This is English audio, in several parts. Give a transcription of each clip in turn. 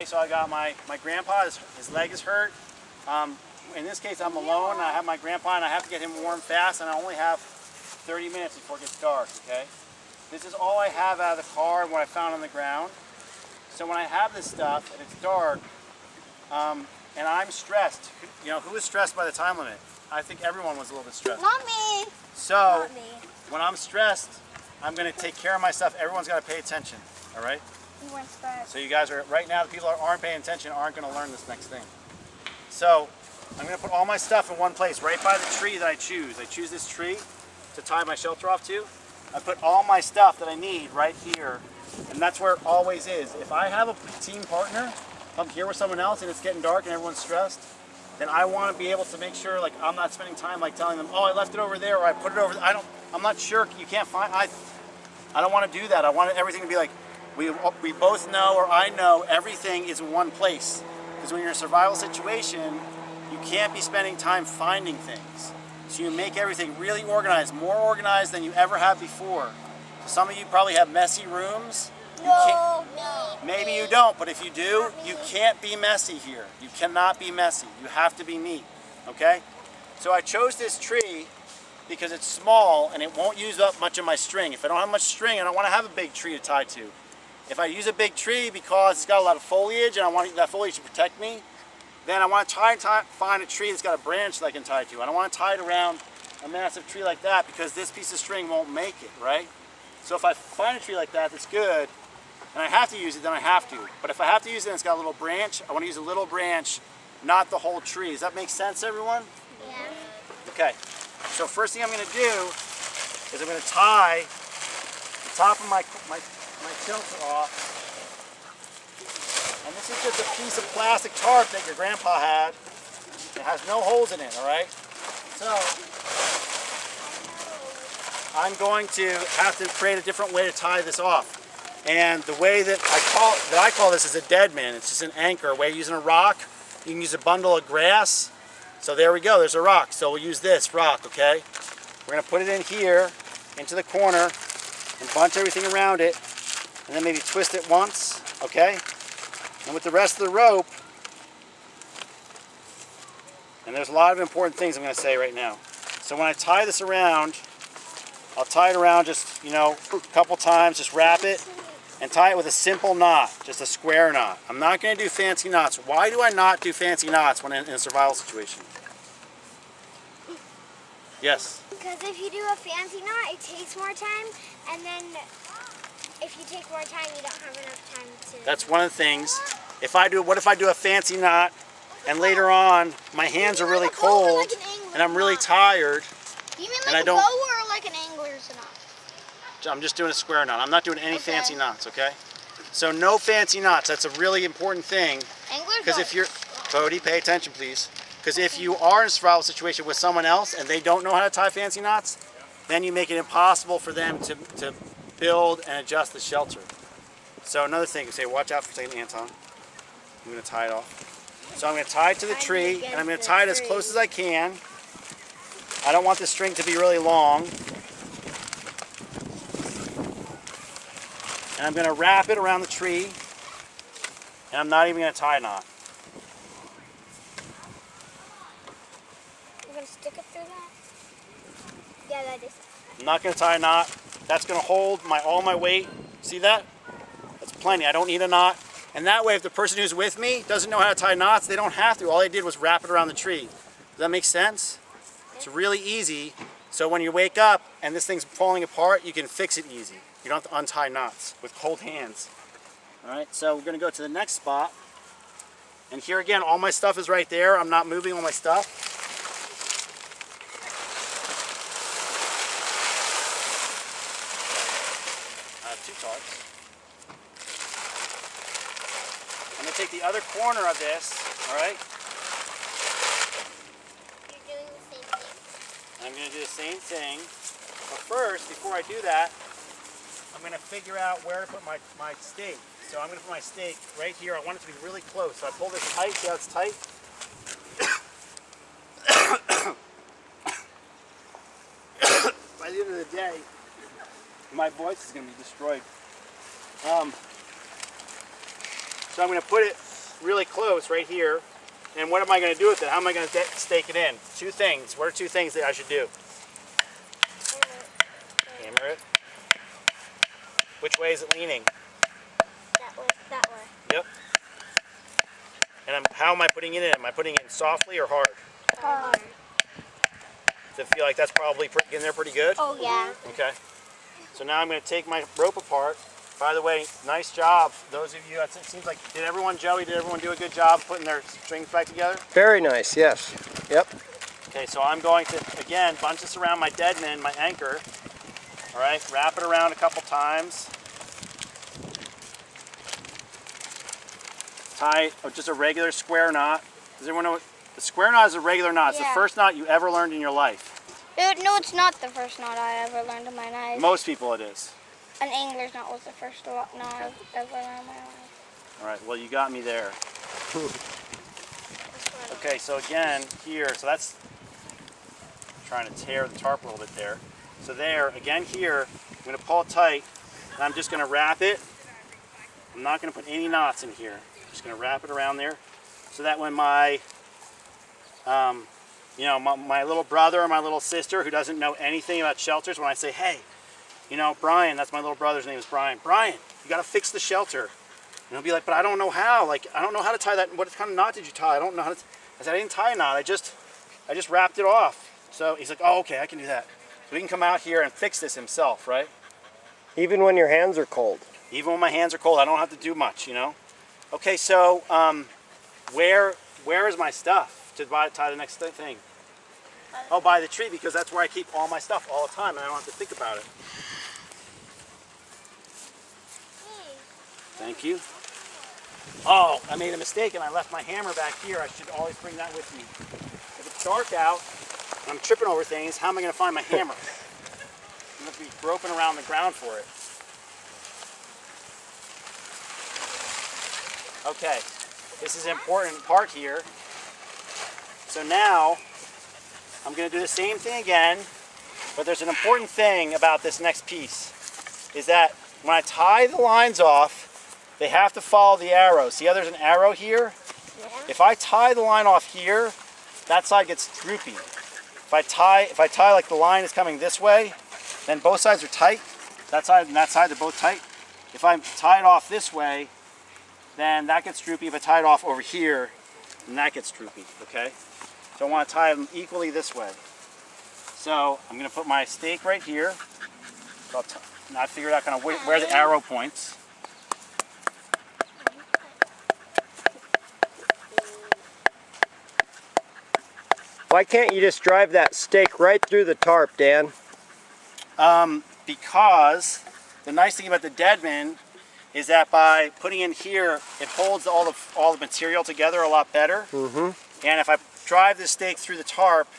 so I got my grandpa, his leg is hurt. In this case, I'm alone. I have my grandpa, and I have to get him warm fast, and I only have 30 minutes before it gets dark, okay? This is all I have out of the car and what I found on the ground. So when I have this stuff, and it's dark, and I'm stressed, you know, who was stressed by the time limit? I think everyone was a little bit stressed. Not me. So, Not me. when I'm stressed, I'm going to take care of my stuff. Everyone's got to pay attention, all right? You weren't stressed. So you guys are, right now, the people that aren't paying attention aren't going to learn this next thing. So, I'm going to put all my stuff in one place, right by the tree that I choose. I choose this tree to tie my shelter off to. I put all my stuff that I need right here, and that's where it always is. If I have a team partner, I'm here with someone else and it's getting dark and everyone's stressed, then I want to be able to make sure, like, I'm not spending time like telling them, oh, I left it over there, or I put it over there. I'm not sure, you can't find, I don't want to do that. I want everything to be like, we both know, or I know, everything is in one place. Because when you're in a survival situation, you can't be spending time finding things. So you make everything really organized, more organized than you ever have before. So some of you probably have messy rooms. No. Maybe you don't, but if you do, you can't be messy here. You cannot be messy. You have to be neat, okay? So I chose this tree because it's small and it won't use up much of my string. If I don't have much string, I don't want to have a big tree to tie to. If I use a big tree because it's got a lot of foliage and I want that foliage to protect me, then I want to find a tree that's got a branch that I can tie to. I don't want to tie it around a massive tree like that because this piece of string won't make it, right? So if I find a tree like that that's good, and I have to use it, then I have to. But if I have to use it and it's got a little branch, I want to use a little branch, not the whole tree. Does that make sense, everyone? Yeah. Okay. So first thing I'm going to do is I'm going to tie the top of my shelter off. And this is just a piece of plastic tarp that your grandpa had. It has no holes in it, all right? So I'm going to have to create a different way to tie this off. And the way that I call this is a dead man. It's just an anchor. Way using a rock. You can use a bundle of grass. So there we go. There's a rock. So we'll use this rock, okay? We're going to put it in here, into the corner, and bunch everything around it, and then maybe twist it once, okay? And with the rest of the rope, and there's a lot of important things I'm going to say right now. So when I tie this around, I'll tie it around just, you know, a couple times, just wrap it, and tie it with a simple knot, just a square knot. I'm not going to do fancy knots. Why do I not do fancy knots when in a survival situation? Yes? Because if you do a fancy knot, it takes more time, and then if you take more time, you don't have enough time to... That's one of the things. What if I do a fancy knot, and later on, my hands are really cold, and I'm really tired, You mean like a bow or like an angler's knot? I'm just doing a square knot. I'm not doing any fancy knots, okay? So no fancy knots. That's a really important thing. Because if you're... Cody, pay attention, please. Because if you are in a survival situation with someone else and they don't know how to tie fancy knots, then you make it impossible for them to build and adjust the shelter. So another thing, you say, watch out for a second, Anton. I'm going to tie it off. So I'm going to tie it to the tree, and I'm going to tie it as close as I can. I don't want the string to be really long. And I'm going to wrap it around the tree, and I'm not even going to tie a knot. You're going to stick it through that? Yeah, that is. I'm not going to tie a knot. That's going to hold all my weight. See that? That's plenty. I don't need a knot. And that way, if the person who's with me doesn't know how to tie knots, they don't have to. All they did was wrap it around the tree. Does that make sense? It's really easy. So when you wake up and this thing's falling apart, you can fix it easy. You don't have to untie knots with cold hands. All right, so we're going to go to the next spot. And here again, all my stuff is right there. I'm not moving all my stuff. I have 2 tarps. I'm going to take the other corner of this, all right? You're doing the same thing. I'm going to do the same thing. But first, before I do that, I'm going to figure out where to put my stake. So I'm going to put my stake right here. I want it to be really close. So I pull this tight. See how it's tight? By the end of the day, my voice is going to be destroyed. So I'm going to put it really close right here. And what am I going to do with it? How am I going to stake it in? Two things. What are two things that I should do? Hammer it. Which way is it leaning? That way. That way. Yep. And how am I putting it in? Am I putting it in softly or hard? Hard. Does it feel like that's probably in there pretty good? Oh yeah. Okay. So now I'm going to take my rope apart. By the way, nice job. Those of you, it seems like, Joey, did everyone do a good job putting their strings back together? Very nice, yes. Yep. Okay, so I'm going to, again, bunch this around my deadman, my anchor. All right, wrap it around a couple times. Tie just a regular square knot. Does everyone know what? The square knot is a regular knot. It's the first knot you ever learned in your life. No, it's not the first knot I ever learned in my life. Most people it is. An angler's knot was the first knot I've ever learned in my life. All right, well, you got me there. Okay, so again, here, so that's trying to tear the tarp a little bit there. So there, again here, I'm going to pull it tight, and I'm just going to wrap it. I'm not going to put any knots in here. I'm just going to wrap it around there, so that when my, my little brother or my little sister who doesn't know anything about shelters, when I say, hey, Brian, that's my little brother's name is Brian. Brian, you got to fix the shelter. And he'll be like, but I don't know how. Like, I don't know how to tie that. What kind of knot did you tie? I don't know how to. I said, I didn't tie a knot. I just wrapped it off. So he's like, oh, okay, I can do that. So he can come out here and fix this himself, right? Even when your hands are cold. Even when my hands are cold, I don't have to do much, Okay, so where is my stuff to tie the next thing? Oh, by the tree, because that's where I keep all my stuff all the time, and I don't have to think about it. Thank you. Oh, I made a mistake and I left my hammer back here. I should always bring that with me. If it's dark out and I'm tripping over things, how am I going to find my hammer? I'm going to be groping around the ground for it. Okay, this is an important part here. So now, I'm going to do the same thing again, but there's an important thing about this next piece, is that when I tie the lines off, they have to follow the arrow. See how there's an arrow here? Yeah. If I tie the line off here, that side gets droopy. If I tie like the line is coming this way, then both sides are tight. That side and that side, they're both tight. If I tie it off this way, then that gets droopy. If I tie it off over here, then that gets droopy, okay? So I want to tie them equally this way. So I'm going to put my stake right here. And I figured out kind of where the arrow points. Why can't you just drive that stake right through the tarp, Dan? Because the nice thing about the Deadman is that by putting in here, it holds all the material together a lot better. Mm-hmm. And if I drive this stake through the tarp,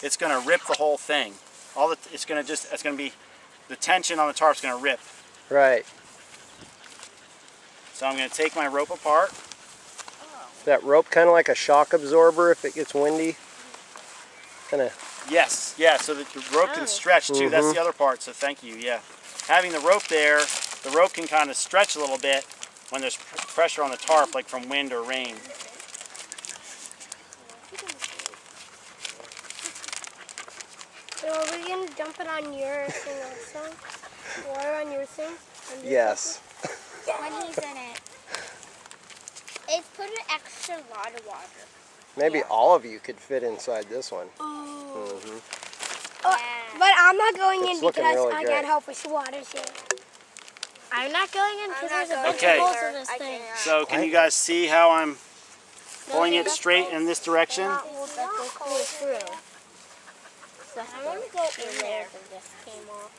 it's going to rip the whole thing. It's going to be, the tension on the tarp's going to rip. Right. So I'm going to take my rope apart. Is that rope kind of like a shock absorber if it gets windy? Yes, yeah, so that the rope can stretch too. Mm-hmm. That's the other part, so thank you, yeah. Having the rope there, the rope can kind of stretch a little bit when there's pressure on the tarp, like from wind or rain. So are we going to dump it on your thing also? Water on your thing? Yes. When he's in it. It's put an extra lot of water. Maybe all of you could fit inside this one. Oh. Mm-hmm. But I'm not going in It's looking because really I great. got help with water here. I'm not going in because there's a bunch Okay. of holes in this thing. So can you guys see how I'm pulling it straight in this direction? I want to go in there. This came off.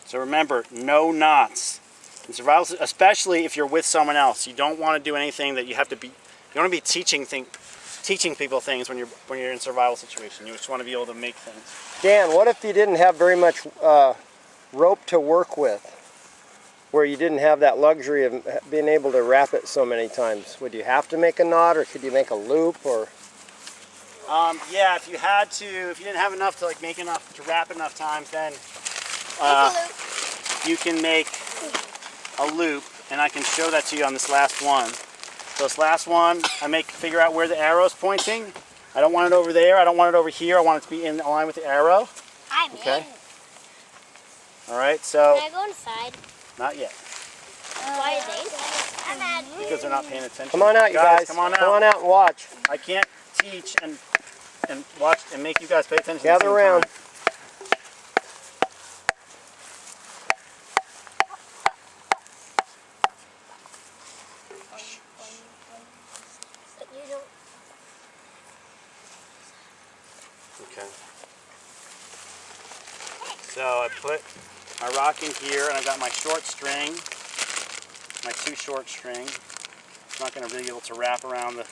So remember, no knots. In survival, especially if you're with someone else, you don't want to do anything that you have to be. You don't want to be teaching people things when you're in a survival situation. You just want to be able to make things. Dan, what if you didn't have very much rope to work with, where you didn't have that luxury of being able to wrap it so many times? Would you have to make a knot, or could you make a loop, or? Yeah, if you had to, if you didn't have enough to like make enough to wrap enough times, then you can make a loop, and I can show that to you on this last one. So this last one, I figure out where the arrow's pointing. I don't want it over there. I don't want it over here. I want it to be in line with the arrow. I'm Okay. in. All right. So Can I go inside? not yet, Why are they inside? I'm at. because they're not paying attention. Come on out, you guys. Come on out. Come on out and watch. I can't teach and watch and make you guys pay attention. At the Gather same around. time. But you don't. Okay. So I put my rock in here, and I've got my short string, my 2 short string. I'm not going to really be able to wrap around the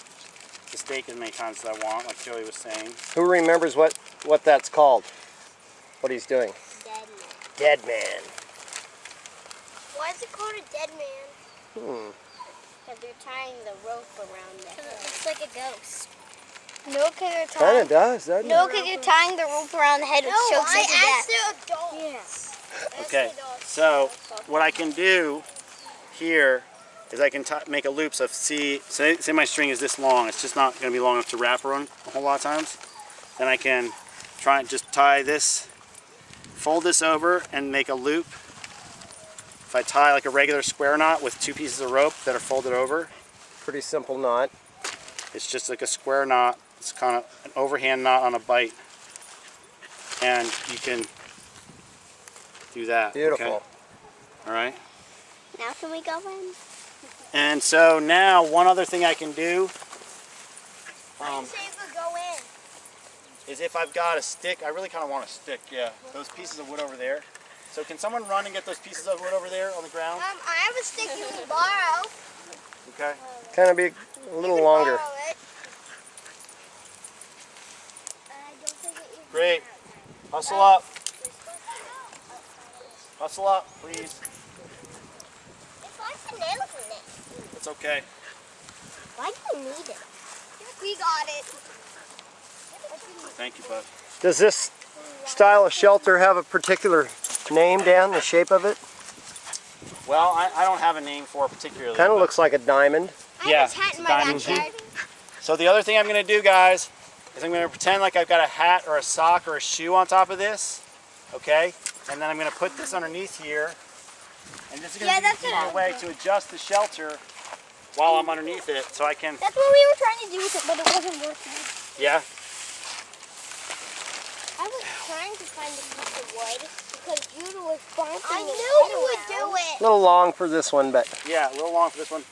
stake as many times as I want, like Joey was saying. Who remembers what that's called? What he's doing? Dead man. Dead man. Why is it called a dead man? Because they're tying the rope around the head. It looks like a ghost. No, because they're Kind of does, doesn't No, it? because you're tying the rope around the head, which chokes you to death. the adults. Okay, so what I can do here is I can make a loop. So say my string is this long, it's just not going to be long enough to wrap around a whole lot of times. Then I can try and just tie this, fold this over, and make a loop. If I tie like a regular square knot with 2 pieces of rope that are folded over, Pretty simple knot. it's just like a square knot. It's kind of an overhand knot on a bite. And you can do that. Beautiful. Okay? All right. Now can we go in? And so now one other thing I can do Go in. is if I've got a stick, I really kind of want a stick, yeah. Those pieces of wood over there. So can someone run and get those pieces of wood over there on the ground? I have a stick you can borrow. Okay. Kind of be a little longer. Great. Hustle up. Hustle up, please. It's like bananas in it. It's okay. Why do you need it? We got it. Thank you, bud. Does this style of shelter have a particular name, Dan, the shape of it? Well, I don't have a name for it particularly. Kind of but- looks like a diamond. I Yeah, have a tent it's in a my diamond backyard. So the other thing I'm going to do, guys, is I'm going to pretend like I've got a hat or a sock or a shoe on top of this, okay? And then I'm going to put this underneath here, and this is going to be a way to adjust the shelter while I'm underneath it, so I can, That's what we were trying to do with it, but it wasn't working. yeah? I was trying to find a piece of wood because Judah was bonking. I knew you would do it. A little long for this one, but Yeah, a little long for this one.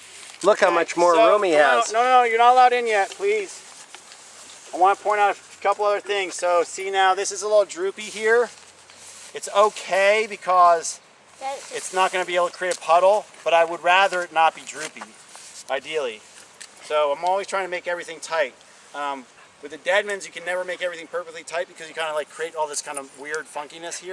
look how much more So- room he has. No, you're not allowed in yet, please. I want to point out a couple other things. So see now, this is a little droopy here. It's okay because it's not going to be able to create a puddle, but I would rather it not be droopy, ideally. So I'm always trying to make everything tight. With the Deadmans, you can never make everything perfectly tight because you kind of like create all this kind of weird funkiness here.